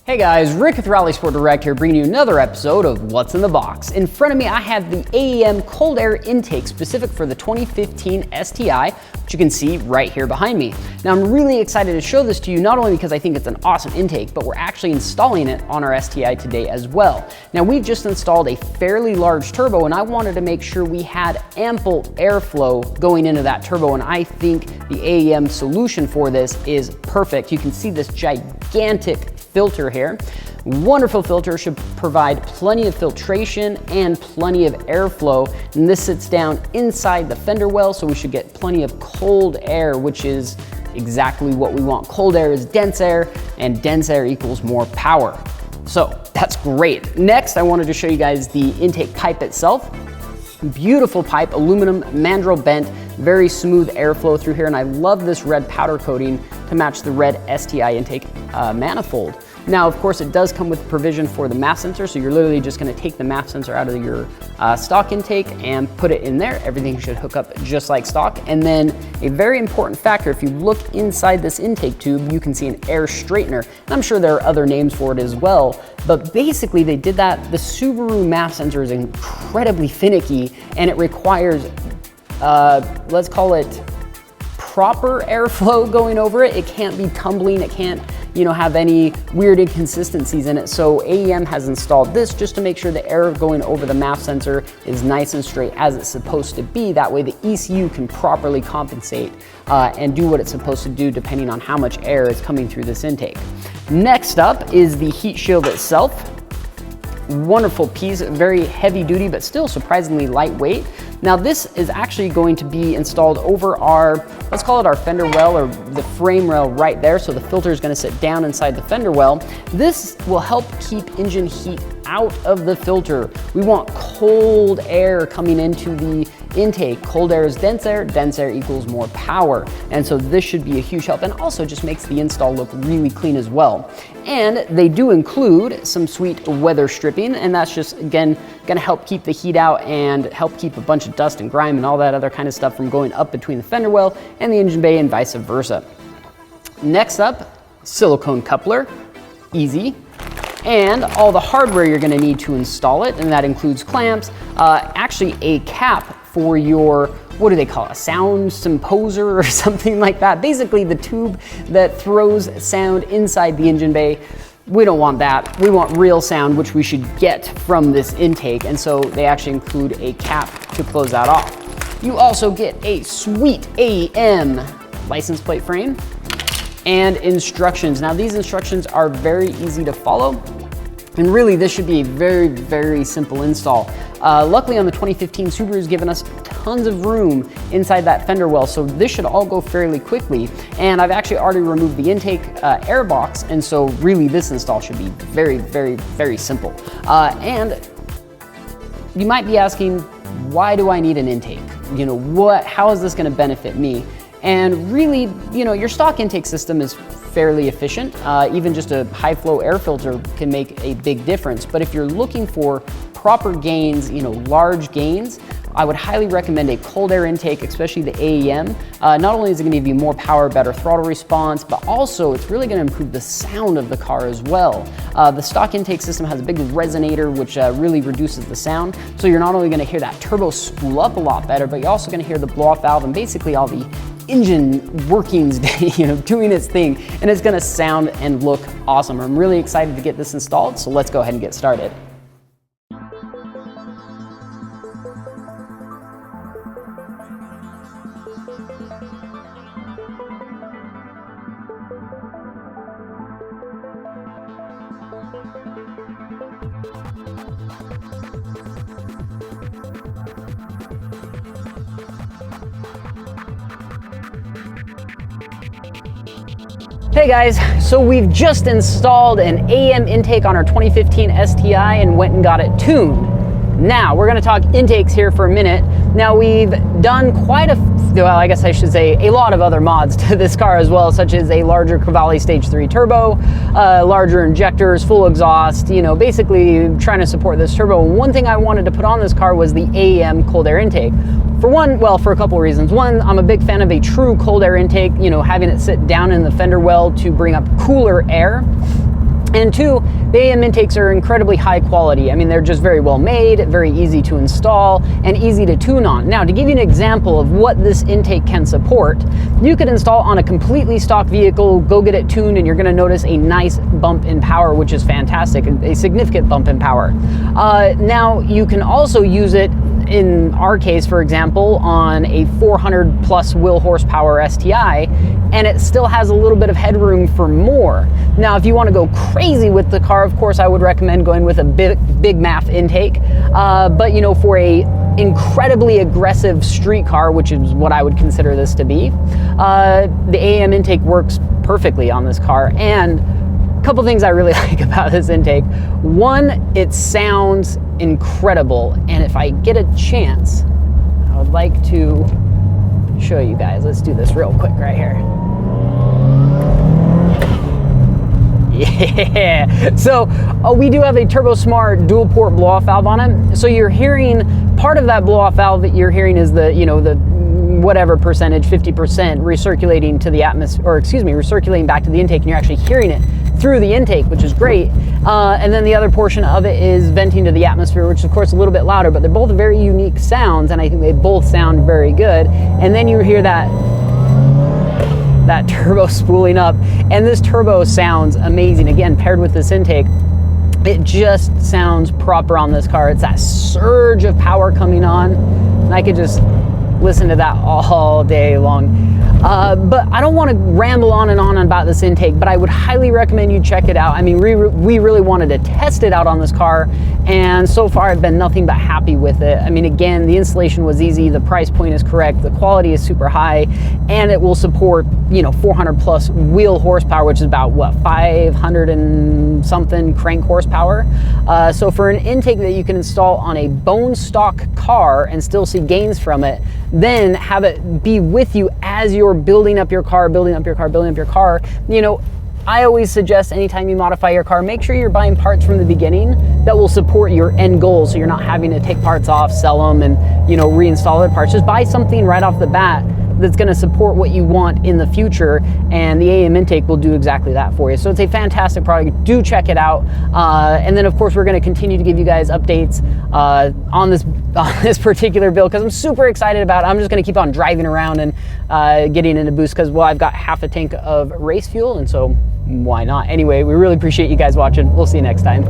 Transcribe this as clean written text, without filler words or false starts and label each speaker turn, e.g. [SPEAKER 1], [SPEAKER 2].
[SPEAKER 1] Hey guys, Rick with Rally Sport Direct here, bringing you another episode of What's in the Box. In front of me, I have the AEM Cold Air Intake specific for the 2015 STI, which you can see right here behind me. Now, I'm really excited to show this to you, not only because I think it's an awesome intake, but we're actually installing it on our STI today as well. Now, we've just installed a fairly large turbo, and I wanted to make sure we had ample airflow going into that turbo, and I think the AEM solution for this is perfect. You can see this gigantic filter here. Wonderful filter, should provide plenty of filtration and plenty of airflow, and this sits down inside the fender well, so we should get plenty of cold air, which is exactly what we want. Cold air is dense air, and dense air equals more power. So that's great. Next, I wanted to show you guys the intake pipe itself. Beautiful pipe, aluminum, mandrel bent, very smooth airflow through here, and I love this red powder coating to match the red STI intake manifold. Now, of course, it does come with provision for the MAF sensor, so you're literally just going to take the MAF sensor out of your stock intake and put it in there. Everything should hook up just like stock. And then a very important factor, if you look inside this intake tube, you can see an air straightener. And I'm sure there are other names for it as well, but basically they did that. The Subaru MAF sensor is incredibly finicky, and it requires, let's call it proper airflow going over it. It can't be tumbling, it can't have any weird inconsistencies in it. So AEM has installed this just to make sure the air going over the MAF sensor is nice and straight as it's supposed to be. That way the ECU can properly compensate and do what it's supposed to do depending on how much air is coming through this intake. Next up is the heat shield itself. Wonderful piece, very heavy duty, but still surprisingly lightweight. Now this is actually going to be installed over our, let's call it our fender well, or the frame rail right there. So the filter is going to sit down inside the fender well. This will help keep engine heat out of the filter. We want cold air coming into the intake. Cold air is dense air equals more power. And so this should be a huge help, and also just makes the install look really clean as well. And they do include some sweet weather stripping, and that's just, again, gonna help keep the heat out and help keep a bunch of dust and grime and all that other kind of stuff from going up between the fender well and the engine bay and vice versa. Next up, silicone coupler, easy. And all the hardware you're gonna need to install it, and that includes clamps, actually a cap for your, what do they call it, a sound symposer or something like that. Basically the tube that throws sound inside the engine bay. We don't want that. We want real sound, which we should get from this intake, and so they actually include a cap to close that off. You also get a sweet AEM license plate frame and instructions. Now these instructions are very easy to follow, and really this should be a very, very simple install. Luckily on the 2015, Subaru's given us tons of room inside that fender well, so this should all go fairly quickly. And I've actually already removed the intake air box, and so really this install should be very, very, very simple. And you might be asking, why do I need an intake? How is this gonna benefit me? And really, your stock intake system is fairly efficient. Even just a high flow air filter can make a big difference. But if you're looking for proper gains, large gains, I would highly recommend a cold air intake, especially the AEM. Not only is it gonna give you more power, better throttle response, but also it's really gonna improve the sound of the car as well. The stock intake system has a big resonator, which really reduces the sound. So you're not only gonna hear that turbo spool up a lot better, but you're also gonna hear the blow off valve and basically all the engine workings, doing its thing, and it's gonna sound and look awesome. I'm really excited to get this installed, so let's go ahead and get started. Hey guys, so we've just installed an AEM intake on our 2015 STI and went and got it tuned. Now, we're gonna talk intakes here for a minute. Now, we've done I guess I should say a lot of other mods to this car as well, such as a larger Cavalli Stage 3 turbo, larger injectors, full exhaust, basically trying to support this turbo. One thing I wanted to put on this car was the AEM Cold Air Intake. For a couple of reasons. One, I'm a big fan of a true cold air intake, having it sit down in the fender well to bring up cooler air. And two, the AEM intakes are incredibly high quality. I mean, they're just very well made, very easy to install, and easy to tune on. Now, to give you an example of what this intake can support, you could install on a completely stock vehicle, go get it tuned, and you're gonna notice a nice bump in power, which is fantastic, a significant bump in power. Now, you can also use it, in our case, for example, on a 400 plus wheel horsepower STI, and it still has a little bit of headroom for more. Now, if you want to go crazy with the car, of course, I would recommend going with a big MAF intake. But you know, for a incredibly aggressive street car, which is what I would consider this to be, the AEM intake works perfectly on this car. And a couple things I really like about this intake. One, it sounds incredible, and if I get a chance, I would like to show you guys. Let's do this real quick right here. Yeah, so we do have a Turbo Smart dual port blow off valve on it. So you're hearing part of that blow off valve that you're hearing is the, you know, the whatever percentage, 50% recirculating to the atmosphere, or excuse me, recirculating back to the intake, and you're actually hearing it through the intake, which is great. And then the other portion of it is venting to the atmosphere, which is of course a little bit louder, but they're both very unique sounds, and I think they both sound very good. And then you hear that turbo spooling up, and this turbo sounds amazing. Again, paired with this intake, it just sounds proper on this car. It's that surge of power coming on, and I could just listen to that all day long. But I don't want to ramble on and on about this intake, but I would highly recommend you check it out. I mean, we really wanted to test it out on this car, and so far I've been nothing but happy with it. I mean, again, the installation was easy, the price point is correct, the quality is super high, and it will support, you know, 400 plus wheel horsepower, which is about what, 500 and something crank horsepower. So for an intake that you can install on a bone stock car and still see gains from it, then have it be with you as you're building up your car, you know, I always suggest anytime you modify your car, make sure you're buying parts from the beginning that will support your end goal, so you're not having to take parts off, sell them, and, you know, reinstall other parts. Just buy something right off the bat that's going to support what you want in the future, and the AEM intake will do exactly that for you. So it's a fantastic product. Do check it out. And then of course we're going to continue to give you guys updates on this particular build, because I'm super excited about it. I'm just going to keep on driving around and getting into boost, because, well, I've got half a tank of race fuel, and so why not? Anyway, we really appreciate you guys watching. We'll see you next time.